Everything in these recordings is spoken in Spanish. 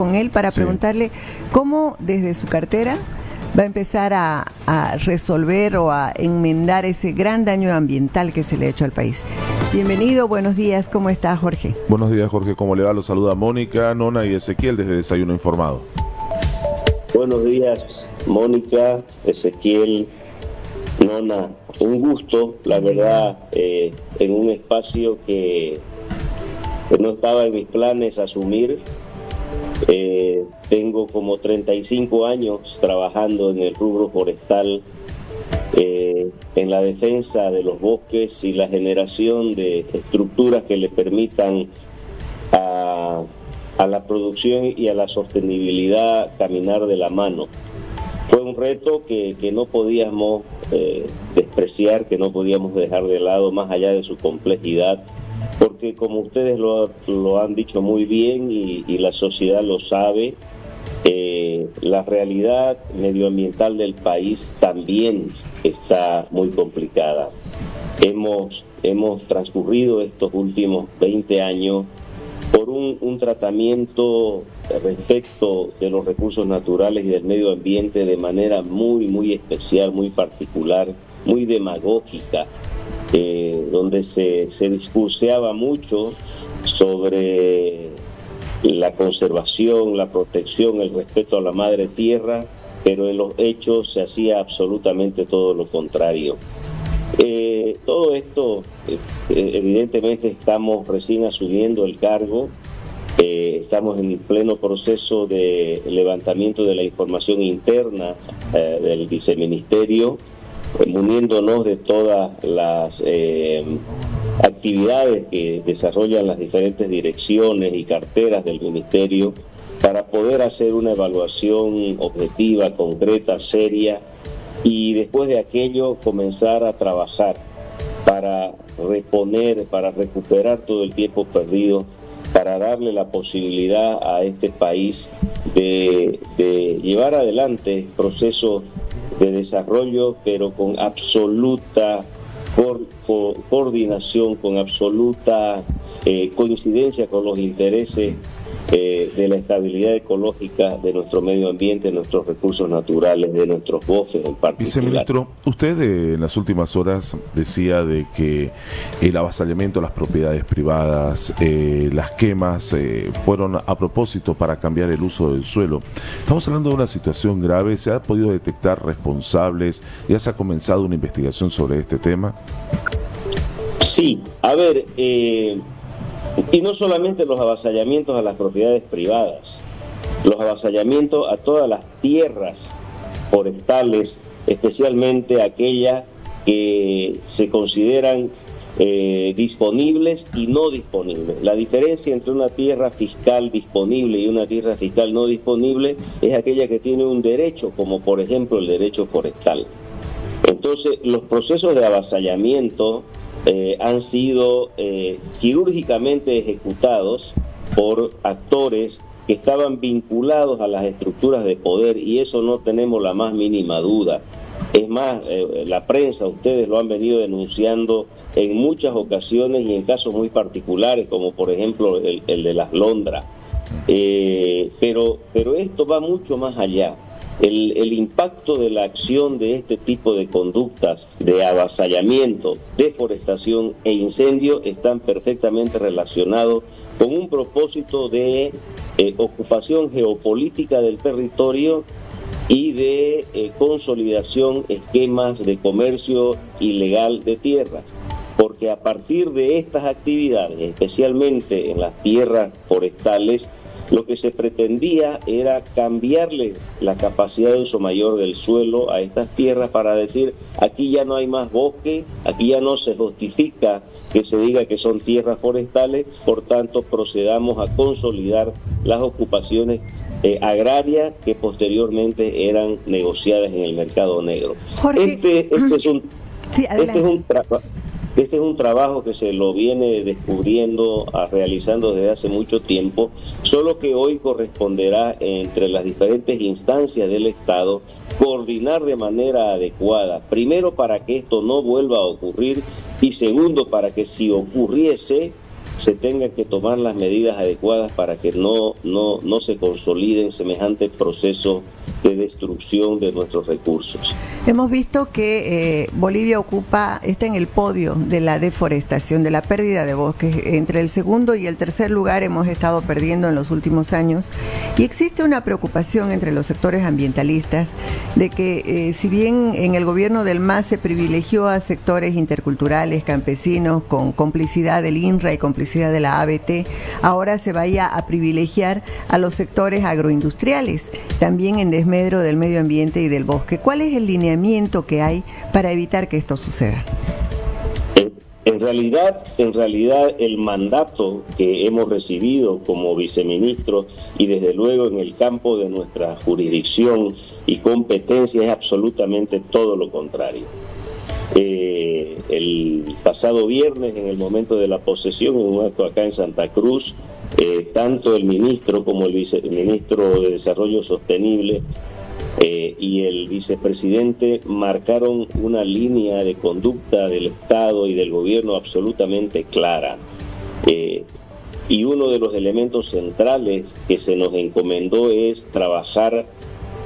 con él para preguntarle cómo desde su cartera va a empezar a resolver o a enmendar ese gran daño ambiental que se le ha hecho al país. Bienvenido, buenos días, ¿cómo está Jorge? Buenos días, Jorge, ¿cómo le va? Los saluda Mónica, Nona y Ezequiel desde Desayuno Informado. Buenos días, Mónica, Ezequiel, Nona, un gusto, la verdad, en un espacio que no estaba en mis planes asumir. Tengo como 35 años trabajando en el rubro forestal, en la defensa de los bosques y la generación de estructuras que le permitan a la producción y a la sostenibilidad caminar de la mano. Fue un reto que no podíamos despreciar, que no podíamos dejar de lado más allá de su complejidad, porque como ustedes lo han dicho muy bien y la sociedad lo sabe, la realidad medioambiental del país también está muy complicada. Hemos transcurrido estos últimos 20 años por un tratamiento respecto de los recursos naturales y del medio ambiente de manera muy especial, muy particular, muy demagógica, donde se discurseaba mucho sobre la conservación, la protección, el respeto a la madre tierra, pero en los hechos se hacía absolutamente todo lo contrario. Todo esto, evidentemente estamos recién asumiendo el cargo, estamos en el pleno proceso de levantamiento de la información interna del viceministerio, muniéndonos de todas las actividades que desarrollan las diferentes direcciones y carteras del ministerio para poder hacer una evaluación objetiva, concreta, seria, y después de aquello comenzar a trabajar para reponer, para recuperar todo el tiempo perdido, para darle la posibilidad a este país de llevar adelante procesos de desarrollo, pero con absoluta coordinación, con absoluta coincidencia con los intereses de la estabilidad ecológica de nuestro medio ambiente, de nuestros recursos naturales, de nuestros bosques en particular. Viceministro, usted en las últimas horas decía de que el avasallamiento de las propiedades privadas, las quemas, fueron a propósito para cambiar el uso del suelo. Estamos hablando de una situación grave. ¿Se ha podido detectar responsables? ¿Ya se ha comenzado una investigación sobre este tema? Sí, a ver, y no solamente los avasallamientos a las propiedades privadas, los avasallamientos a todas las tierras forestales, especialmente aquellas que se consideran disponibles y no disponibles. La diferencia entre una tierra fiscal disponible y una tierra fiscal no disponible es aquella que tiene un derecho, como por ejemplo el derecho forestal. Entonces, los procesos de avasallamiento han sido quirúrgicamente ejecutados por actores que estaban vinculados a las estructuras de poder, y eso no tenemos la más mínima duda. Es más, la prensa, ustedes lo han venido denunciando en muchas ocasiones y en casos muy particulares, como por ejemplo el de las Londras. Pero esto va mucho más allá. El impacto de la acción de este tipo de conductas de avasallamiento, deforestación e incendio están perfectamente relacionados con un propósito de ocupación geopolítica del territorio y de consolidación esquemas de comercio ilegal de tierras. Porque a partir de estas actividades, especialmente en las tierras forestales, lo que se pretendía era cambiarle la capacidad de uso mayor del suelo a estas tierras para decir, aquí ya no hay más bosque, aquí ya no se justifica que se diga que son tierras forestales, por tanto procedamos a consolidar las ocupaciones agrarias que posteriormente eran negociadas en el mercado negro. Jorge, Este es un trabajo que se lo viene descubriendo, realizando desde hace mucho tiempo, solo que hoy corresponderá entre las diferentes instancias del Estado coordinar de manera adecuada, primero para que esto no vuelva a ocurrir y segundo para que si ocurriese se tengan que tomar las medidas adecuadas para que no se consoliden semejantes procesos de destrucción de nuestros recursos. Hemos visto que Bolivia está en el podio de la deforestación, de la pérdida de bosques. Entre el segundo y el tercer lugar hemos estado perdiendo en los últimos años, y existe una preocupación entre los sectores ambientalistas de que si bien en el gobierno del MAS se privilegió a sectores interculturales, campesinos, con complicidad del INRA y complicidad de la ABT, ahora se vaya a privilegiar a los sectores agroindustriales, también en desmedro del medio ambiente y del bosque. ¿Cuál es el lineamiento que hay para evitar que esto suceda? En realidad el mandato que hemos recibido como viceministro y desde luego en el campo de nuestra jurisdicción y competencia es absolutamente todo lo contrario. El pasado viernes, en el momento de la posesión, en un acto acá en Santa Cruz, tanto el ministro como el viceministro de Desarrollo Sostenible y el vicepresidente marcaron una línea de conducta del Estado y del gobierno absolutamente clara. Y uno de los elementos centrales que se nos encomendó es trabajar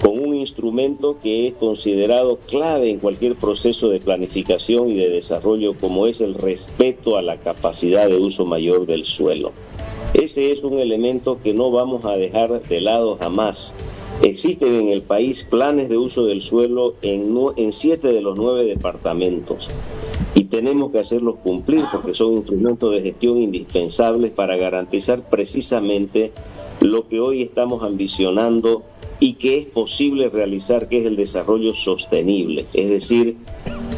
con un instrumento que es considerado clave en cualquier proceso de planificación y de desarrollo, como es el respeto a la capacidad de uso mayor del suelo. Ese es un elemento que no vamos a dejar de lado jamás. Existen en el país planes de uso del suelo en 7 de los 9 departamentos y tenemos que hacerlos cumplir porque son instrumentos de gestión indispensables para garantizar precisamente lo que hoy estamos ambicionando y que es posible realizar, que es el desarrollo sostenible, es decir,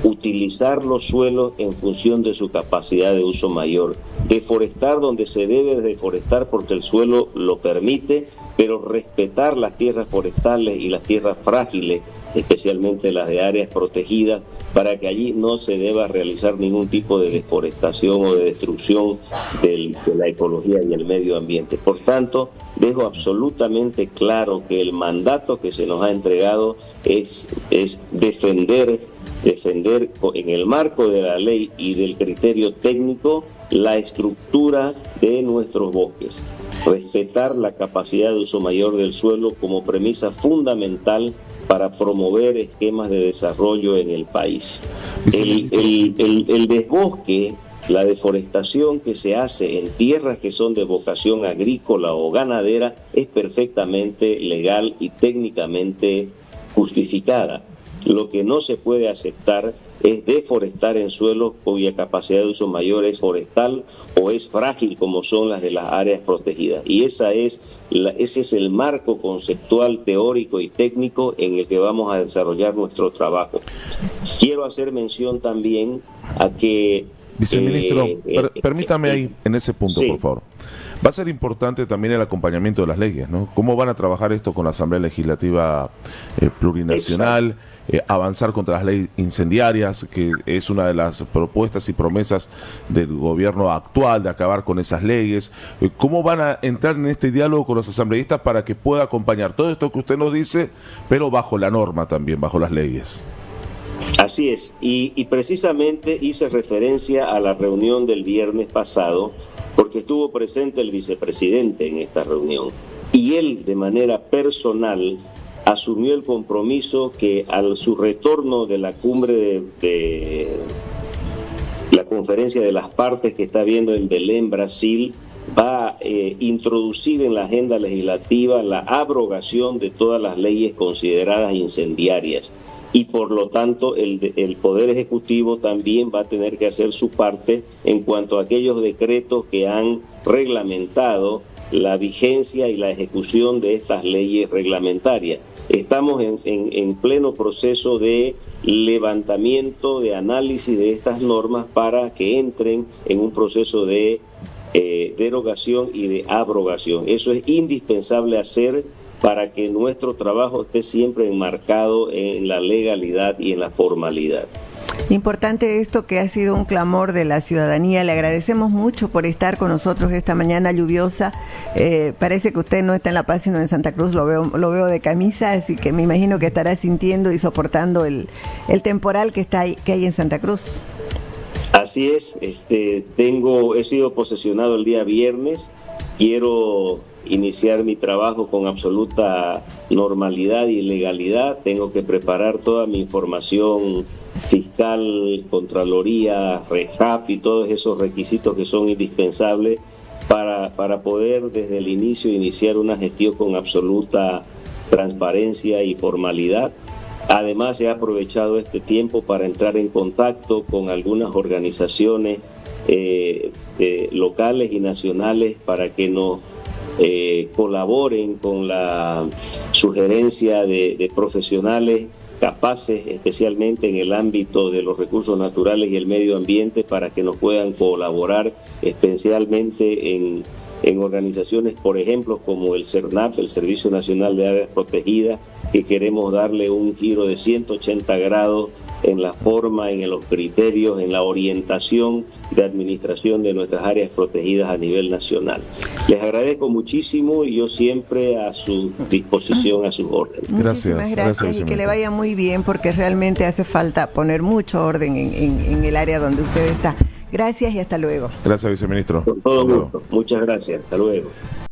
utilizar los suelos en función de su capacidad de uso mayor, deforestar donde se debe deforestar porque el suelo lo permite, pero respetar las tierras forestales y las tierras frágiles, especialmente las de áreas protegidas, para que allí no se deba realizar ningún tipo de deforestación o de destrucción de la ecología y el medio ambiente. Por tanto, dejo absolutamente claro que el mandato que se nos ha entregado es defender en el marco de la ley y del criterio técnico la estructura de nuestros bosques, respetar la capacidad de uso mayor del suelo como premisa fundamental para promover esquemas de desarrollo en el país. El desbosque, la deforestación que se hace en tierras que son de vocación agrícola o ganadera es perfectamente legal y técnicamente justificada. Lo que no se puede aceptar es deforestar en suelos cuya capacidad de uso mayor es forestal o es frágil, como son las de las áreas protegidas. Y ese es el marco conceptual, teórico y técnico en el que vamos a desarrollar nuestro trabajo. Quiero hacer mención también a que... Viceministro, permítame ahí, en ese punto, sí, por favor. Va a ser importante también el acompañamiento de las leyes, ¿no? ¿Cómo van a trabajar esto con la Asamblea Legislativa Plurinacional? Avanzar contra las leyes incendiarias, que es una de las propuestas y promesas del gobierno actual, de acabar con esas leyes. ¿Cómo van a entrar en este diálogo con los asambleístas para que pueda acompañar todo esto que usted nos dice, pero bajo la norma también, bajo las leyes? Así es, y precisamente hice referencia a la reunión del viernes pasado, porque estuvo presente el vicepresidente en esta reunión, y él de manera personal asumió el compromiso que su retorno de la cumbre de la conferencia de las partes que está habiendo en Belén, Brasil, va a introducir en la agenda legislativa la abrogación de todas las leyes consideradas incendiarias. Y por lo tanto el Poder Ejecutivo también va a tener que hacer su parte en cuanto a aquellos decretos que han reglamentado la vigencia y la ejecución de estas leyes reglamentarias. Estamos en pleno proceso de levantamiento, de análisis de estas normas para que entren en un proceso de derogación y de abrogación. Eso es indispensable hacer para que nuestro trabajo esté siempre enmarcado en la legalidad y en la formalidad. Importante esto que ha sido un clamor de la ciudadanía. Le agradecemos mucho por estar con nosotros esta mañana lluviosa. Parece que usted no está en La Paz sino en Santa Cruz, lo veo de camisa, así que me imagino que estará sintiendo y soportando el temporal que hay en Santa Cruz. Así es, he sido posesionado el día viernes, quiero iniciar mi trabajo con absoluta normalidad y legalidad, tengo que preparar toda mi información fiscal, Contraloría, REJAP y todos esos requisitos que son indispensables para poder desde el inicio iniciar una gestión con absoluta transparencia y formalidad. Además, he aprovechado este tiempo para entrar en contacto con algunas organizaciones locales y nacionales para que nos colaboren con la sugerencia de profesionales capaces, especialmente en el ámbito de los recursos naturales y el medio ambiente, para que nos puedan colaborar especialmente en organizaciones, por ejemplo, como el CERNAP, el Servicio Nacional de Áreas Protegidas, que queremos darle un giro de 180 grados en la forma, en los criterios, en la orientación de administración de nuestras áreas protegidas a nivel nacional. Les agradezco muchísimo y yo siempre a su disposición, a sus órdenes. Muchísimas gracias y que le vaya muy bien, porque realmente hace falta poner mucho orden en el área donde usted está. Gracias y hasta luego. Gracias, viceministro. Con todo gusto. Muchas gracias. Hasta luego.